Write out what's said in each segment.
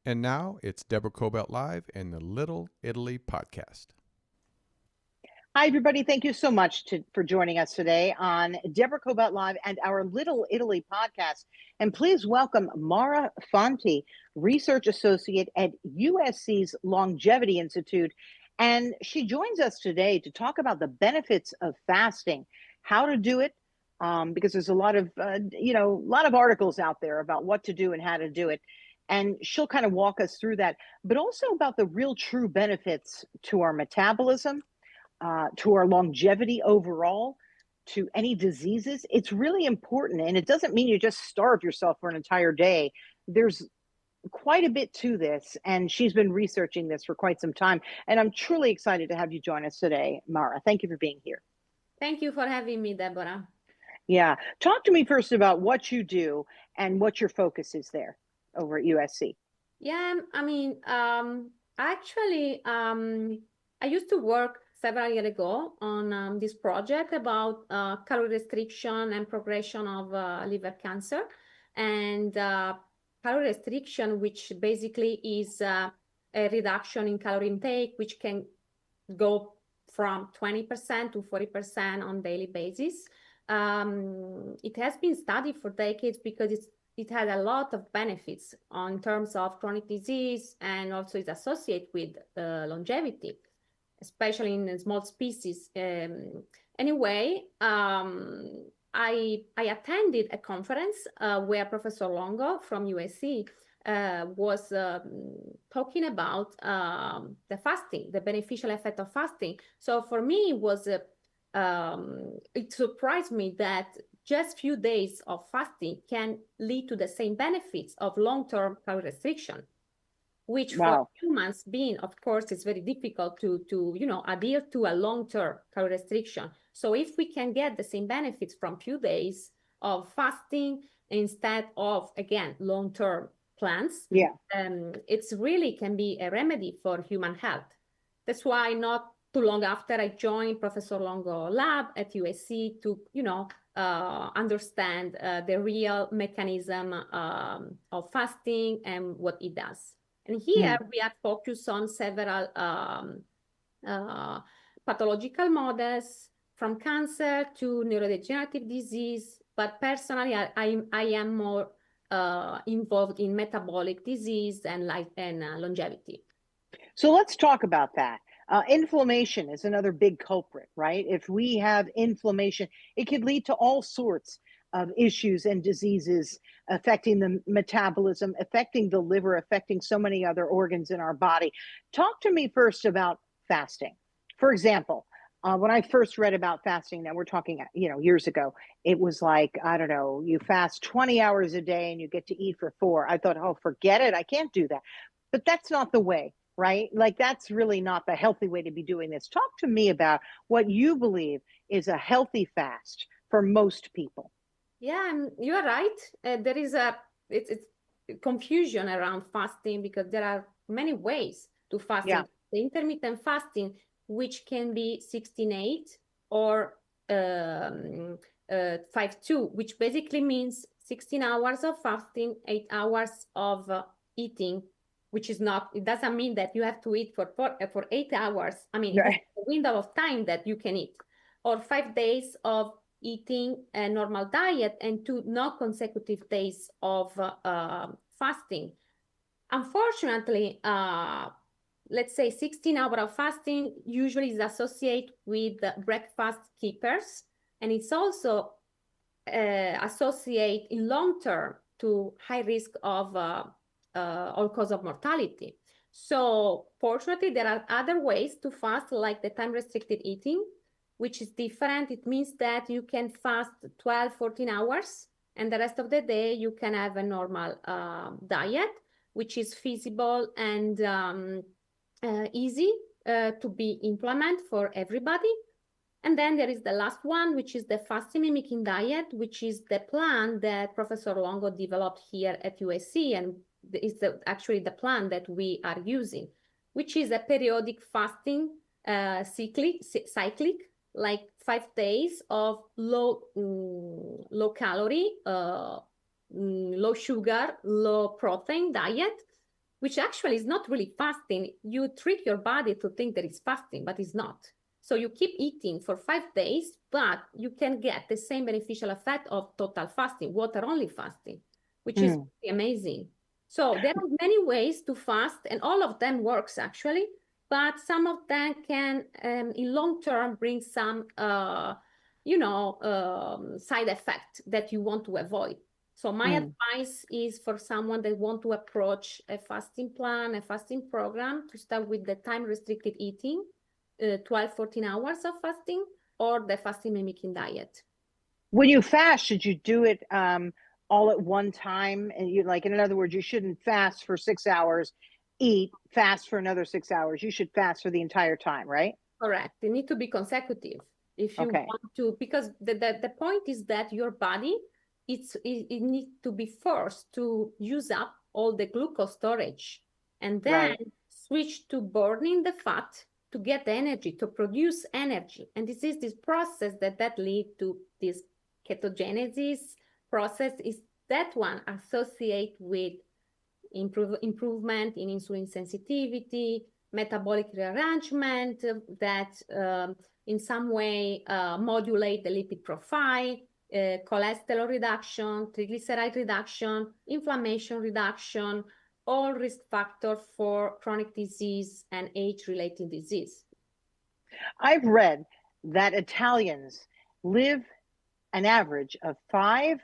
And now it's Deborah Kobylt Live and the Little Italy Podcast. Hi, everybody. Thank you so much for joining us today on Deborah Kobylt Live and our Little Italy podcast. And please welcome Maura Fanti, Research Associate at USC's Longevity Institute. And she joins us today to talk about the benefits of fasting, how to do it, because there's a lot of articles out there about what to do and how to do it. And she'll kind of walk us through that, but also about the real true benefits to our metabolism, to our longevity overall, to any diseases. It's really important. And it doesn't mean you just starve yourself for an entire day. There's quite a bit to this. And she's been researching this for quite some time. And I'm truly excited to have you join us today, Maura. Thank you for being here. Thank you for having me, Deborah. Yeah. Talk to me first about what you do and what your focus is there over at USC. Yeah, actually, I used to work several years ago on this project about calorie restriction and progression of liver cancer. And calorie restriction, which basically is a reduction in calorie intake, which can go from 20% to 40% on daily basis. It has been studied for decades because it had a lot of benefits in terms of chronic disease, and also is associated with longevity, especially in small species. Anyway, I attended a conference where Professor Longo from USC was talking about the fasting, the beneficial effect of fasting. So for me, it surprised me that just few days of fasting can lead to the same benefits of long-term calorie restriction, which for humans being, of course, it's very difficult to adhere to a long-term calorie restriction. So if we can get the same benefits from few days of fasting instead of, again, long-term plans, it's really can be a remedy for human health. That's why not too long after I joined Professor Longo lab at USC to, understand the real mechanism of fasting and what it does. And here we are focused on several pathological models, from cancer to neurodegenerative disease. But personally, I am more involved in metabolic disease and longevity. So let's talk about that. Inflammation is another big culprit, right? If we have inflammation, it could lead to all sorts of issues and diseases affecting the metabolism, affecting the liver, affecting so many other organs in our body. Talk to me first about fasting. For example, when I first read about fasting, now we're talking, years ago, it was like, I don't know, you fast 20 hours a day and you get to eat for 4. I thought, oh, forget it. I can't do that. But that's not the way. Right? Like, that's really not the healthy way to be doing this. Talk to me about what you believe is a healthy fast for most people. Yeah, you are right. There is it's confusion around fasting because there are many ways to fast. Yeah. The intermittent fasting, which can be 16-8 or 5-2, which basically means 16 hours of fasting, 8 hours of eating, which is not, it doesn't mean that you have to eat for 8 hours. I mean, it's a window of time that you can eat, or 5 days of eating a normal diet and 2 non-consecutive days of fasting. Unfortunately, let's say 16 hours of fasting usually is associated with breakfast keepers, and it's also associated in long term to high risk of all cause of mortality. So fortunately, there are other ways to fast, like the time-restricted eating, which is different. It means that you can fast 12, 14 hours, and the rest of the day you can have a normal diet, which is feasible and easy to be implemented for everybody. And then there is the last one, which is the fasting mimicking diet, which is the plan that Professor Longo developed here at USC, and is actually the plan that we are using, which is a periodic fasting, cyclic, like 5 days of low calorie, low sugar, low protein diet, which actually is not really fasting. You trick your body to think that it's fasting, but it's not. So you keep eating for 5 days, but you can get the same beneficial effect of total fasting, water-only fasting, which is pretty amazing. So there are many ways to fast, and all of them works actually, but some of them can, in long term, bring some, side effect that you want to avoid. So my advice is for someone that want to approach a fasting plan, a fasting program, to start with the time-restricted eating, 12, 14 hours of fasting, or the fasting mimicking diet. When you fast, should you do it all at one time? And you like, in other words, you shouldn't fast for 6 hours, eat, fast for another 6 hours. You should fast for the entire time, right? Correct. They need to be consecutive if you want to, because the point is that your body, it needs to be forced to use up all the glucose storage and then switch to burning the fat to get energy, to produce energy. And this is this process that lead to this ketogenesis process, is that one associate with improvement in insulin sensitivity, metabolic rearrangement that in some way modulate the lipid profile, cholesterol reduction, triglyceride reduction, inflammation reduction, all risk factors for chronic disease and age-related disease. I've read that Italians live an average of 5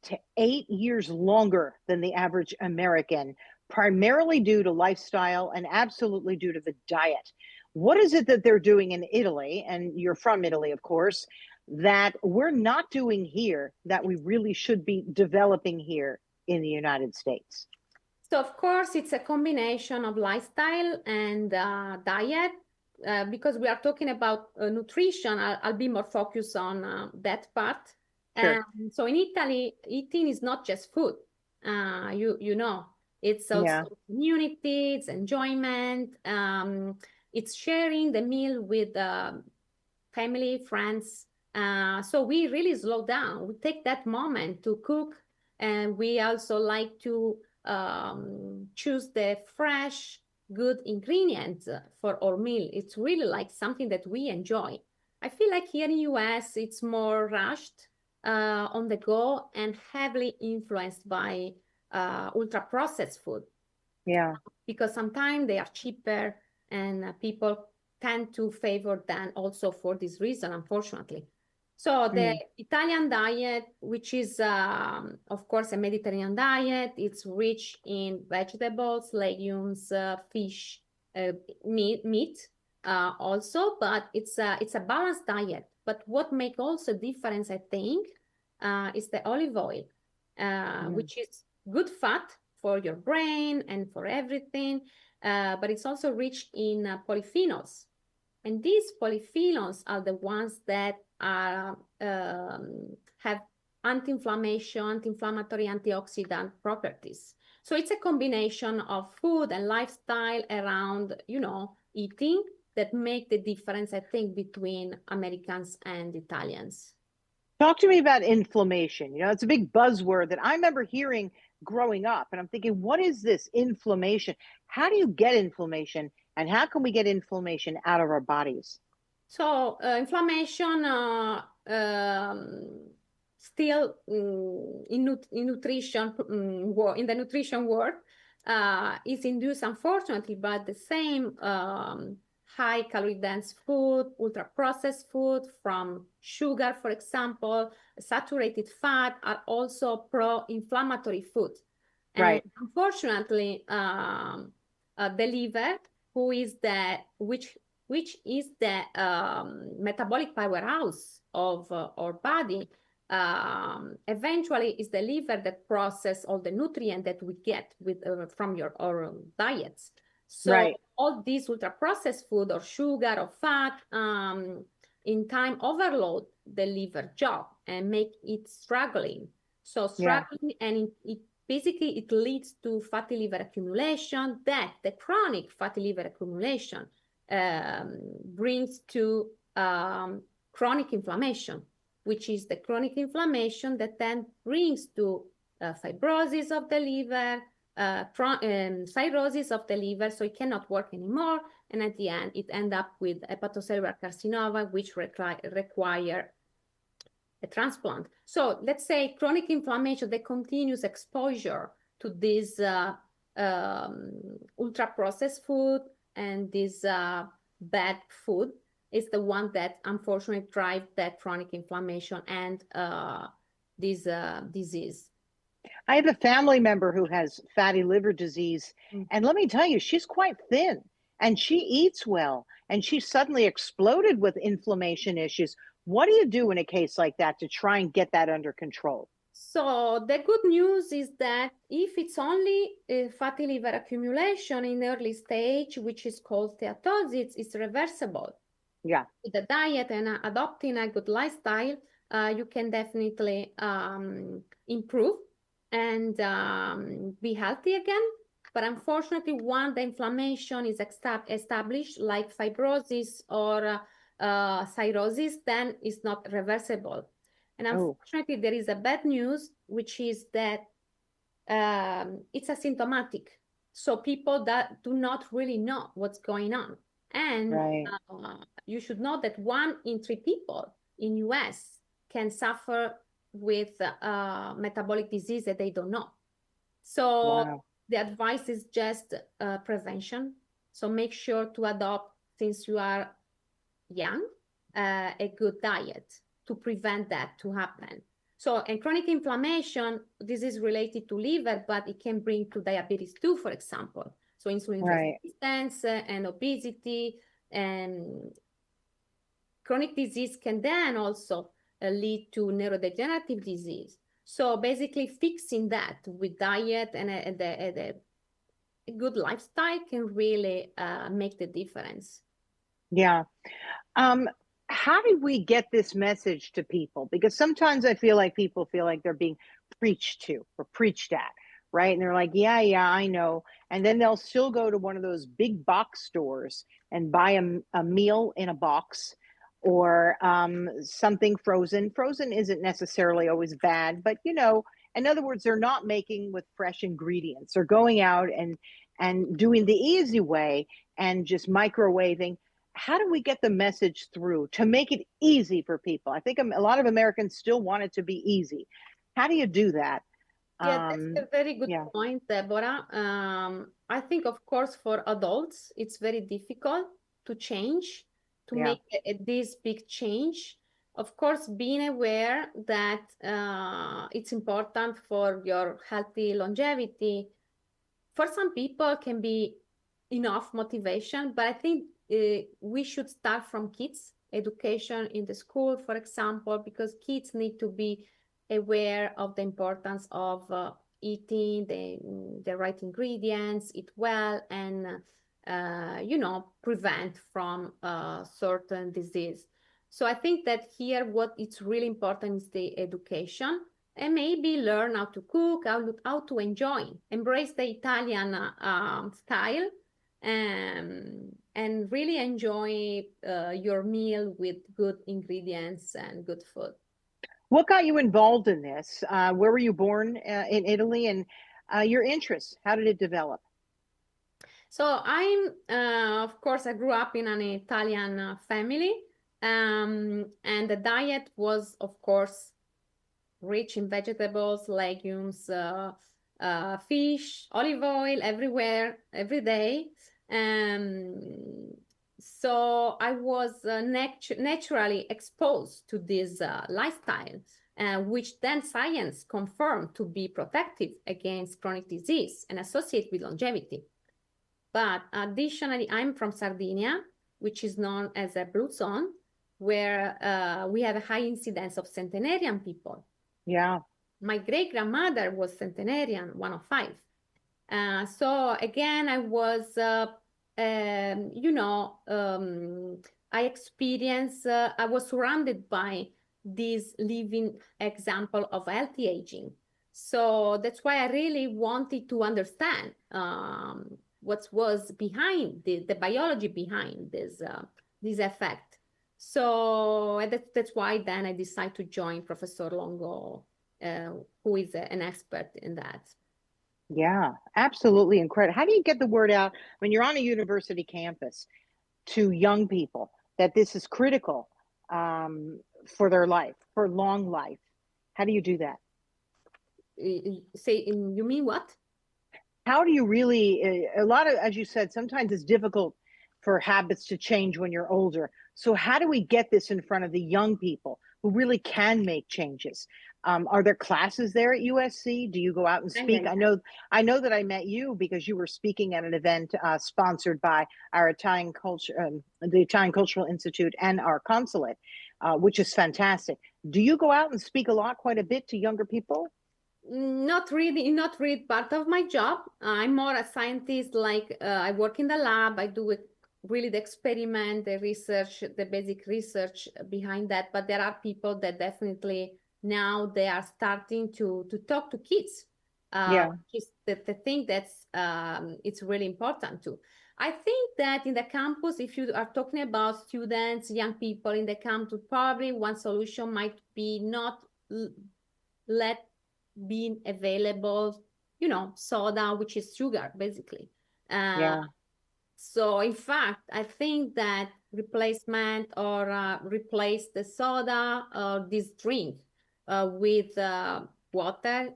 to 8 years longer than the average American, primarily due to lifestyle and absolutely due to the diet. What is it that they're doing in Italy, and you're from Italy, of course, that we're not doing here that we really should be developing here in the United States? So, of course, it's a combination of lifestyle and diet. Because we are talking about nutrition, I'll be more focused on that part. Sure. And so in Italy, eating is not just food. You know, it's also community, it's enjoyment, it's sharing the meal with family, friends. So we really slow down. We take that moment to cook, and we also like to choose the fresh, good ingredients for our meal. It's really like something that we enjoy. I feel like here in the US, it's more rushed, on the go, and heavily influenced by ultra-processed food. Yeah. Because sometimes they are cheaper, and people tend to favor them also for this reason, unfortunately. So the Italian diet, which is, of course, a Mediterranean diet, it's rich in vegetables, legumes, fish, meat also, but it's a balanced diet. But what makes also difference, I think, is the olive oil, which is good fat for your brain and for everything, but it's also rich in polyphenols. And these polyphenols are the ones that are, have anti-inflammation, anti-inflammatory, antioxidant properties. So it's a combination of food and lifestyle around, eating that make the difference, I think, between Americans and Italians. Talk to me about inflammation. It's a big buzzword that I remember hearing growing up, and I'm thinking, what is this inflammation? How do you get inflammation, and how can we get inflammation out of our bodies? So inflammation still in nutrition, in the nutrition world, is induced, unfortunately, by the same high calorie dense food, ultra processed food, from sugar, for example, saturated fat, are also pro-inflammatory food. And unfortunately, the liver, which is the metabolic powerhouse of our body, eventually is the liver that process all the nutrients that we get from our diets. So all these ultra-processed food or sugar or fat, in time overload the liver job and make it struggling. So struggling, and basically it leads to fatty liver accumulation, that the chronic fatty liver accumulation brings to chronic inflammation, which is the chronic inflammation that then brings to fibrosis of the liver, cirrhosis of the liver, so it cannot work anymore. And at the end, it ends up with hepatocellular carcinoma, which require a transplant. So let's say chronic inflammation, the continuous exposure to this ultra-processed food and this bad food is the one that unfortunately drive that chronic inflammation and this disease. I have a family member who has fatty liver disease, and let me tell you, she's quite thin and she eats well, and she suddenly exploded with inflammation issues. What do you do in a case like that to try and get that under control? So the good news is that if it's only fatty liver accumulation in early stage, which is called steatosis, it's reversible. Yeah. With the diet and adopting a good lifestyle, you can definitely improve and be healthy again. But unfortunately, once the inflammation is established, like fibrosis or cirrhosis, then it's not reversible. And unfortunately, there is a bad news, which is that it's asymptomatic. So people that do not really know what's going on. And you should know that 1 in 3 people in US can suffer with metabolic disease that they don't know. So the advice is just prevention. So make sure to adopt, since you are young, a good diet to prevent that to happen. So, and chronic inflammation, this is related to liver, but it can bring to diabetes too, for example. So insulin resistance and obesity and chronic disease can then also lead to neurodegenerative disease. So basically fixing that with diet and a good lifestyle can really make the difference. Yeah. How do we get this message to people? Because sometimes I feel like people feel like they're being preached to or preached at, right? And they're like, yeah, I know. And then they'll still go to one of those big box stores and buy a meal in a box or something frozen. Frozen isn't necessarily always bad, but you know, in other words, they're not making with fresh ingredients. They're going out and doing the easy way and just microwaving. How do we get the message through to make it easy for people? I think a lot of Americans still want it to be easy. How do you do that? Yeah, that's a very good point, Deborah. I think, of course, for adults, it's very difficult to change, to make this big change. Of course, being aware that it's important for your healthy longevity. For some people can be enough motivation, but I think we should start from kids education in the school, for example, because kids need to be aware of the importance of eating the right ingredients, eat well, and you know, prevent from certain disease. So I think that here what it's really important is the education, and maybe learn how to cook, how to enjoy, embrace the Italian style, and really enjoy your meal with good ingredients and good food. What got you involved in this? Where were you born in Italy, and your interests? How did it develop? So I'm, of course, I grew up in an Italian family, and the diet was, of course, rich in vegetables, legumes, fish, olive oil everywhere, every day. So I was naturally exposed to this lifestyle, which then science confirmed to be protective against chronic disease and associated with longevity. But additionally, I'm from Sardinia, which is known as a blue zone, where we have a high incidence of centenarian people. Yeah. My great-grandmother was centenarian, 105. So again, I was, you know, I experienced, I was surrounded by this living example of healthy aging. So that's why I really wanted to understand what was behind the biology behind this effect. So that's why then I decided to join Professor Longo, who is an expert in that. Yeah, absolutely incredible. How do you get the word out when you're on a university campus to young people that this is critical for their life, for long life? How do you do that? Say, you mean what? How do you really, a lot of, as you said, sometimes it's difficult for habits to change when you're older. So how do we get this in front of the young people who really can make changes? Are there classes there at USC? Do you go out and speak? I know that I met you because you were speaking at an event sponsored by our Italian culture, the Italian Cultural Institute, and our consulate, which is fantastic. Do you go out and speak a lot, quite a bit, to younger people? Not really part of my job. I'm more a scientist, like I work in the lab, I do it really the experiment, the research, the basic research behind that. But there are people that definitely now they are starting to talk to kids. Yeah, Which is the thing that's it's really important too. I think that in the campus, if you are talking about students, young people in the campus, probably one solution might be not let being available, soda, which is sugar, basically. yeah, So in fact, I think that replacement or replace the soda or this drink with water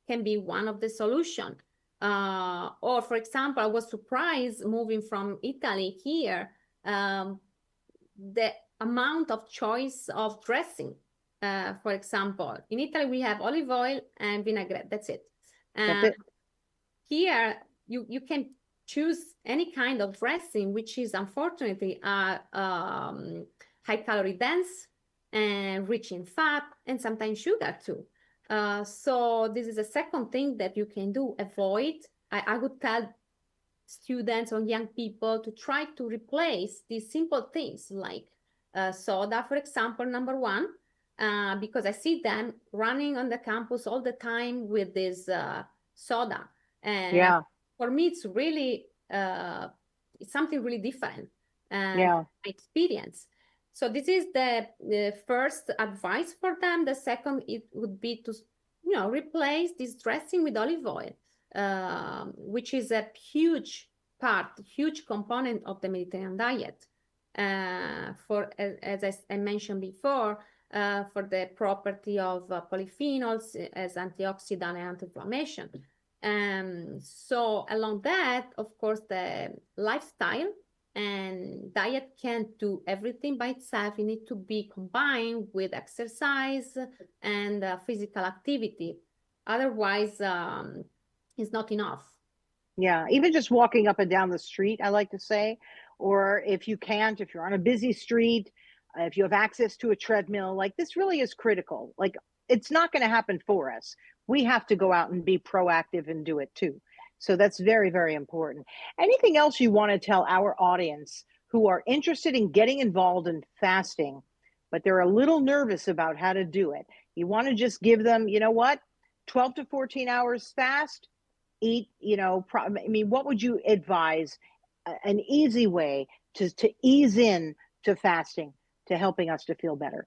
can be one of the solution. Or for example, I was surprised moving from Italy here, the amount of choice of dressing. For example, in Italy, we have olive oil and vinaigrette. That's it. that's it. Here, you can choose any kind of dressing, which is unfortunately high calorie dense and rich in fat and sometimes sugar too. So this is a second thing that you can do. Avoid. I would tell students or young people to try to replace these simple things like soda, for example, number one, because I see them running on the campus all the time with this soda. And Yeah, for me, it's really it's something really different and yeah, experience. So this is the first advice for them. The second, it would be to replace this dressing with olive oil, which is a huge component of the Mediterranean diet. As I mentioned before, for the property of polyphenols as antioxidant and anti-inflammation. So along that, of course, the lifestyle and diet can't do everything by itself. It needs to be combined with exercise and physical activity. Otherwise, it's not enough. yeah. Even just walking up and down the street, I like to say, or if you can't, if you're on a busy street, if you have access to a treadmill, like this really is critical. Like it's not going to happen for us. We have to go out and be proactive and do it too. So that's very, very important. Anything else you want to tell our audience who are interested in getting involved in fasting, but they're a little nervous about how to do it? You want to just give them, you know what, 12 to 14 hours fast, eat, I mean, what would you advise an easy way to ease in to fasting, to helping us to feel better?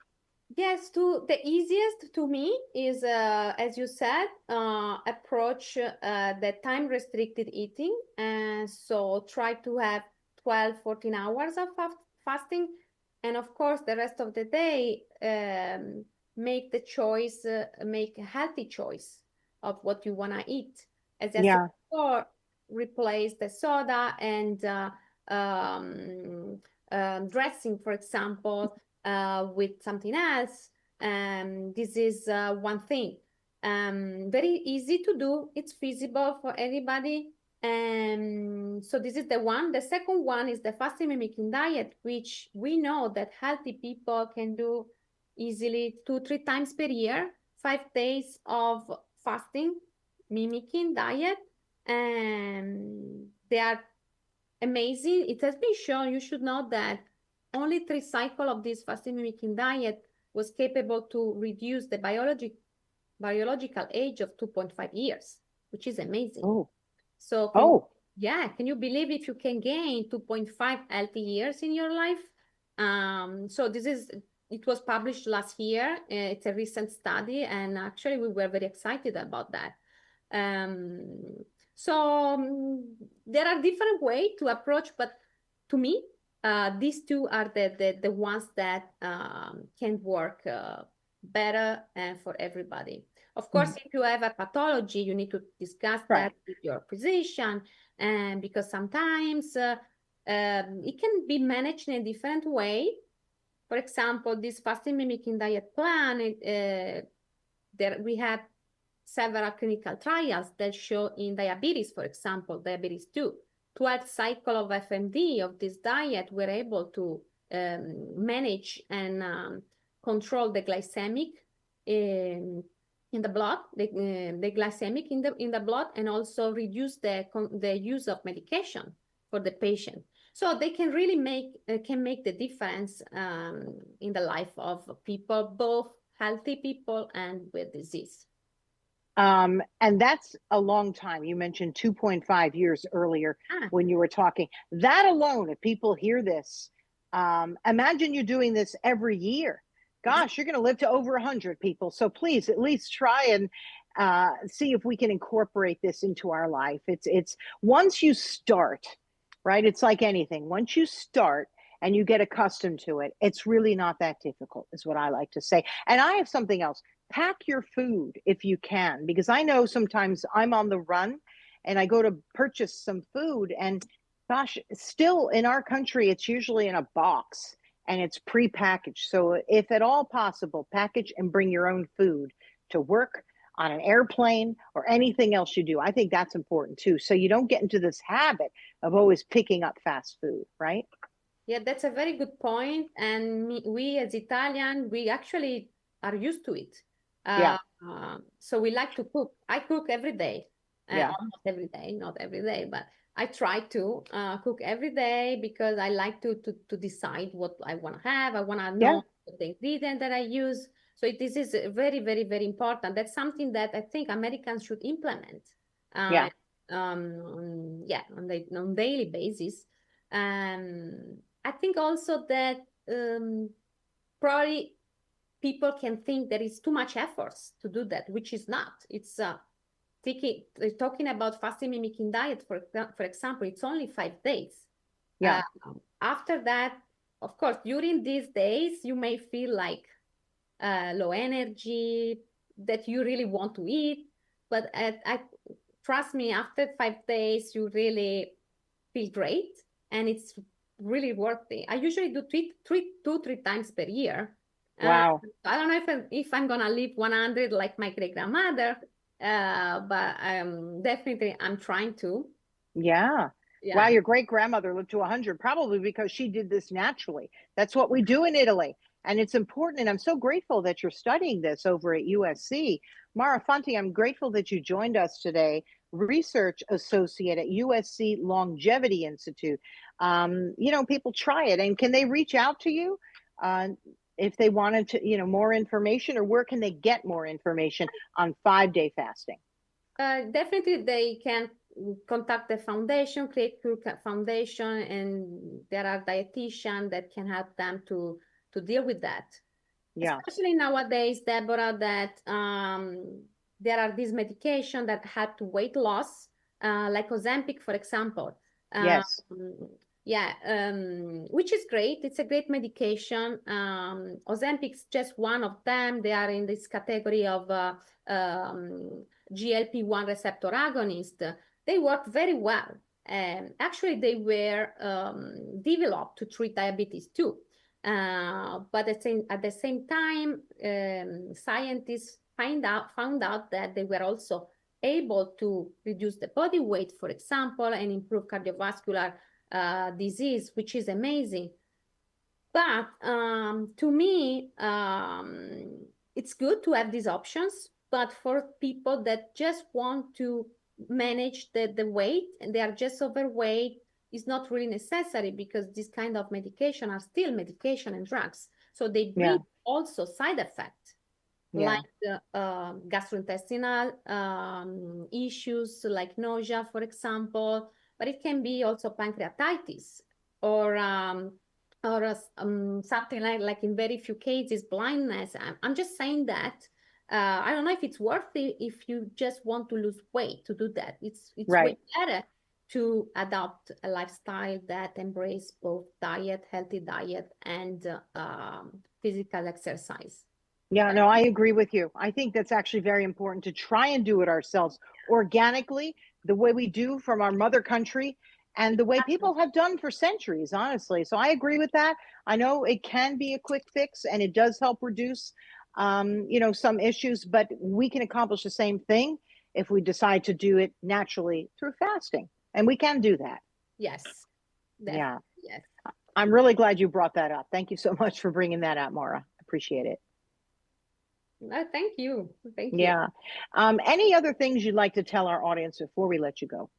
Yes, the easiest to me is, as you said, approach the time restricted eating. And so try to have 12, 14 hours of fasting. And of course, the rest of the day, make the choice, make a healthy choice of what you want to eat. As I said Yeah, before, replace the soda and um, dressing, for example, with something else. This is one thing. Very easy to do. It's feasible for everybody. So this is the one. The second one is the fasting mimicking diet, which we know that healthy people can do easily 2-3 times per year, 5 days of fasting mimicking diet. And they are amazing. It has been shown, you should know that only 3 cycles of this fasting mimicking diet was capable to reduce the biological age of 2.5 years, which is amazing. oh, So oh, can you believe if you can gain 2.5 healthy years in your life? So it was published last year. It's a recent study, and actually we were very excited about that. There are different ways to approach, but to me, these two are the ones that can work better for everybody. Of course, if you have a pathology, you need to discuss that with your physician, and because sometimes it can be managed in a different way. For example, this fasting mimicking diet plan, there we have several clinical trials that show in diabetes, for example, diabetes 2, 12 cycle of FMD of this diet, we're able to manage and control the glycemic in the blood, the glycemic in the blood, and also reduce the use of medication for the patient. So they can really make the difference in the life of people, both healthy people and with disease. And that's a long time. You mentioned 2.5 years earlier when you were talking. That alone, if people hear this, imagine you're doing this every year. Gosh, you're going to live to over 100 people. So please, at least try and see if we can incorporate this into our life. It's once you start, right? It's like anything. Once you start and you get accustomed to it, it's really not that difficult, is what I like to say. And I have something else. Pack your food if you can, because I know sometimes I'm on the run and I go to purchase some food, and gosh, still in our country, it's usually in a box and it's pre-packaged. So if at all possible, package and bring your own food to work, on an airplane, or anything else you do. I think that's important too. So you don't get into this habit of always picking up fast food, right? Yeah, that's a very good point. And we as Italian, we actually are used to it. So we like to cook. I cook every day, almost every day, not every day, but I try to cook every day because I like to decide what I want to have. I want to know the ingredient that I use. So this is very, very, very important. That's something that I think Americans should implement. On daily basis. I think also that probably people can think there is too much efforts to do that, which is not. It's talking about fasting mimicking diet, for example, it's only 5 days. After that, of course, during these days, you may feel like low energy, that you really want to eat, but trust me, after 5 days, you really feel great, and it's really worth it. I usually do 2-3 times per year. Wow. I don't know if I'm gonna live 100 like my great grandmother, but definitely I'm trying to. Yeah. Wow, your great grandmother lived to 100, probably because she did this naturally. That's what we do in Italy. And it's important. And I'm so grateful that you're studying this over at USC. Maura Fanti, I'm grateful that you joined us today, research associate at USC Longevity Institute. People try it. And can they reach out to you if they wanted to, more information, or where can they get more information on 5-day fasting? Definitely, they can contact the foundation, Create Foundation, and there are dietitians that can help them to deal with that. Especially nowadays, Deborah, that there are these medications that help to weight loss, like Ozempic, for example. Which is great. It's a great medication. Ozempic is just one of them. They are in this category of GLP-1 receptor agonist. They work very well. Actually, they were developed to treat diabetes too. But at the same time, scientists found out that they were also able to reduce the body weight, for example, and improve cardiovascular disease, which is amazing. But to me, it's good to have these options. But for people that just want to manage the weight and they are just overweight, it's not really necessary, because this kind of medication are still medication and drugs. So they bring also side effects, like gastrointestinal issues, like nausea, for example. But it can be also pancreatitis, or something like in very few cases, blindness. I'm just saying that I don't know if it's worth it if you just want to lose weight to do that. It's Right. way better to adopt a lifestyle that embrace both healthy diet, and physical exercise. Yeah, no, I agree with you. I think that's actually very important to try and do it ourselves organically, the way we do from our mother country and the way people have done for centuries, honestly. So I agree with that. I know it can be a quick fix and it does help reduce, some issues, but we can accomplish the same thing if we decide to do it naturally through fasting. And we can do that. Yes, Yeah. definitely, yes. I'm really glad you brought that up. Thank you so much for bringing that up, Maura. Appreciate it. Thank you. Thank you. Yeah. Any other things you'd like to tell our audience before we let you go?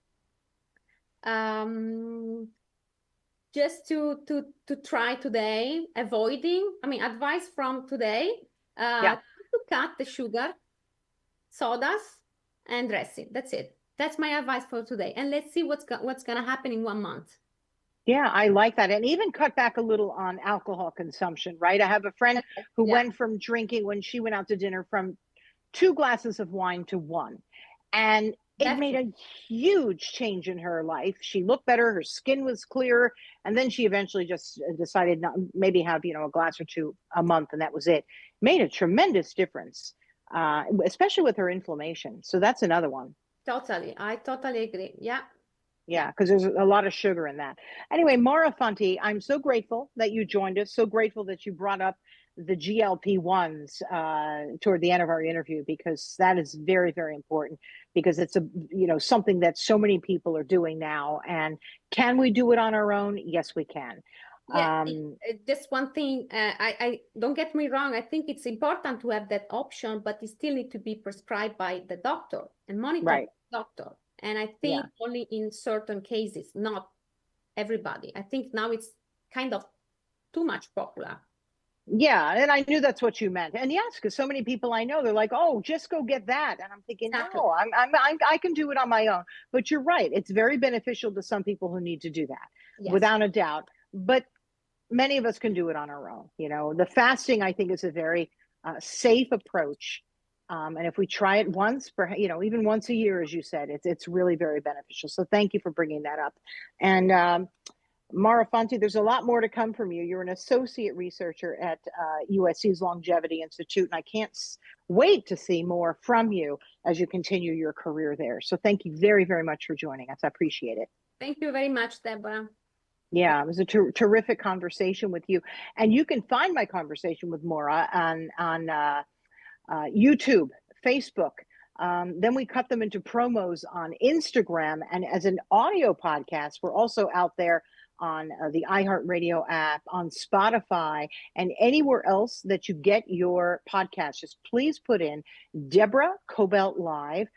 Just to try today, advice from today, Yeah. to cut the sugar, sodas, and dressing. That's it. That's my advice for today. And let's see what's gonna happen in 1 month. Yeah, I like that. And even cut back a little on alcohol consumption, right? I have a friend who went from drinking when she went out to dinner from 2 glasses of wine to 1. And it made a huge change in her life. She looked better, her skin was clearer, and then she eventually just decided not maybe have, a glass or 2 a month, and that was it. Made a tremendous difference, especially with her inflammation. So that's another one. Totally. I totally agree. Yeah. Yeah, because there's a lot of sugar in that. Anyway, Maura Fanti, I'm so grateful that you joined us. So grateful that you brought up the GLP-1s toward the end of our interview, because that is very, very important, because it's something that so many people are doing now. And can we do it on our own? Yes, we can. Yeah, just one thing, I don't get me wrong, I think it's important to have that option, but it still need to be prescribed by the doctor and monitored by the doctor. And I think only in certain cases, not everybody. I think now it's kind of too much popular. Yeah, and I knew that's what you meant. And yes, because so many people I know, they're like, "Oh, just go get that," and I'm thinking, "No, I can do it on my own." But you're right; it's very beneficial to some people who need to do that, without a doubt. But many of us can do it on our own. The fasting, I think, is a very safe approach. And if we try it once, even once a year, as you said, it's really very beneficial. So thank you for bringing that up. And Maura Fanti, there's a lot more to come from you. You're an associate researcher at USC's Longevity Institute, and I can't wait to see more from you as you continue your career there. So thank you very, very much for joining us. I appreciate it. Thank you very much, Deborah. Yeah, it was a terrific conversation with you. And you can find my conversation with Maura on YouTube, Facebook. Then we cut them into promos on Instagram. And as an audio podcast, we're also out there on the iHeartRadio app, on Spotify, and anywhere else that you get your podcast. Just please put in Deborah Kobylt Live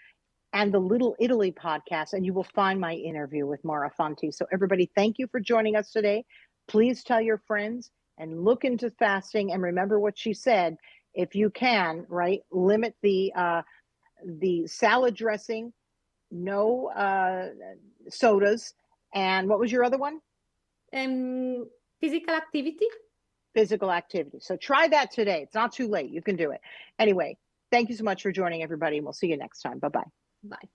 and the Little Italy podcast, and you will find my interview with Maura Fanti. So everybody, thank you for joining us today. Please tell your friends and look into fasting, and remember what she said. If you can, right, limit the salad dressing, no sodas, and what was your other one? Physical activity. Physical activity. So try that today. It's not too late. You can do it. Anyway, thank you so much for joining, everybody, and we'll see you next time. Bye-bye. Bye.